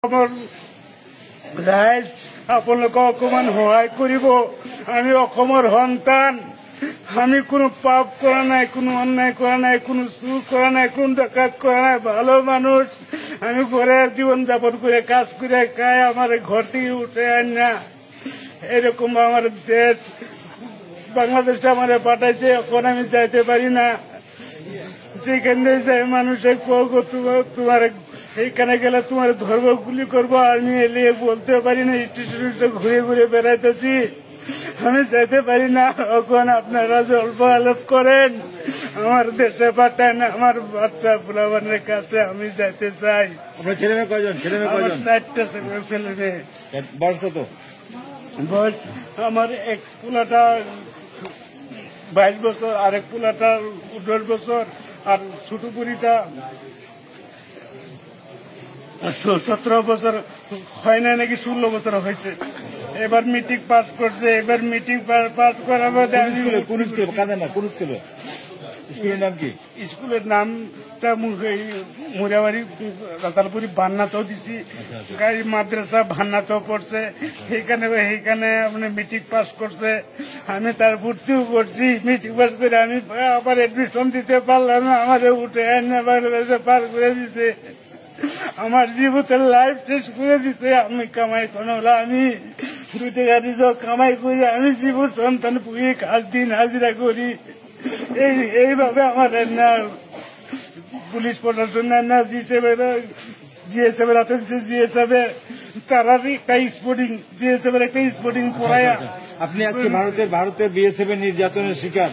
আমার রাইজ আপোনালোকক অকমান সহায় কৰিব। আমি অসমৰ সন্তান, আমি কোনো পাপ কৰা নাই, কোনো অন্যায় কৰা নাই, কোনো চুৰ কৰা নাই, কোনো ডাকাত কৰা নাই, ভালো মানুষ। আমি ঘরে জীবন যাপন করে কাজ করে খাই, আমার ঘর থেকে উঠে আন না। এরকম আমার দেশ বাংলাদেশটা আমার পাঠাইছে, এখন আমি যাইতে পারি না। যেখানে যাই মানুষের তোমার এইখানে গেলে তোমার ধর্ম গুলি করবো, আমি এলে বলতে পারি না। স্টেশনে ঘুরে ঘুরে বেড়াইতেছি, আমি যেতে পারি না। এখন আপনারা অল্প হেল্প করেন, আমার দেশে পাঠান, আমার বাচ্চা বুলাবানের কাছে আমি যেতে চাই। আপনার ছেলে মেয়ে কয়জন? আমার 4টা ছেলে মেয়ে। বয়স কত? বয়স আমার এক পোলাটা 22 বছর, আরেক পোলাটা 10 বছর, আর ছোট বুড়িটা 17 বছর হয় না, নাকি 16 বছর হয়েছে। এবার মিটিং পাস করছে, এবার মিটিং পাস করার মধ্যে কোন স্কুলের নাম কি? স্কুলের নামটা মুরাবাড়ি রাতালপুরি ভান্নাতেও দিছি, মাদ্রাসা ভান্নাতেও পড়ছে। সেইখানে আপনি মিটিং পাস করছে, আমি তার ভর্তিও করছি। মিটিং পাস করে আমি আবার এডমিশন দিতে পারলাম না, আমার উঠে এনে বাংলাদেশে পার করে দিছে। আমার জীবনের লাইফ শেষ করে দিছে। আমি কামাই কোনো আমি 2 টাকা রিজার্ভ কামাই করি, আমি জীবন সন্তান পুয়ে কাজ দিন হাজিরা করি। এইভাবে আমার না পুলিশ প্রশাসন না জিএসএফ এর হাতে দিচ্ছে। জিএসএফ তারা একটা স্পোর্টিং, জিএসএফ এর একটা স্পোর্টিং পড়ায়া। আপনি আজকে ভারতের বিএসএফ এর নির্যাতনের শিকার।